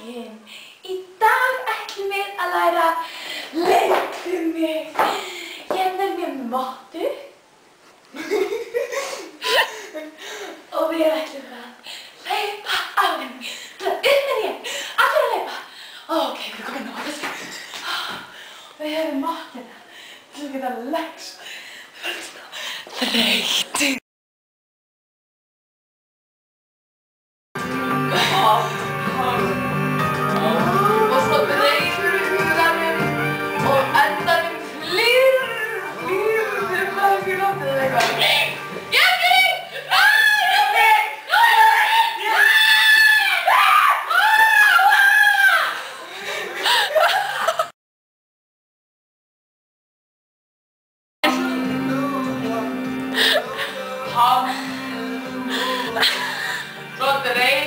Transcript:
daginn. Í dag ætlum við að læra leiktu mig. Hérna er mér mottu. Og við ætlum að hlaupa á henni. Upp með þér. Allir að hlaupa. Ok, við erum komin á þessu. Við höfum mottuna til að geta leggst. Þreytt. Og svo dreifur við huganum og endanum flýr til maður í loftið eða eitthvað. Svo dreifur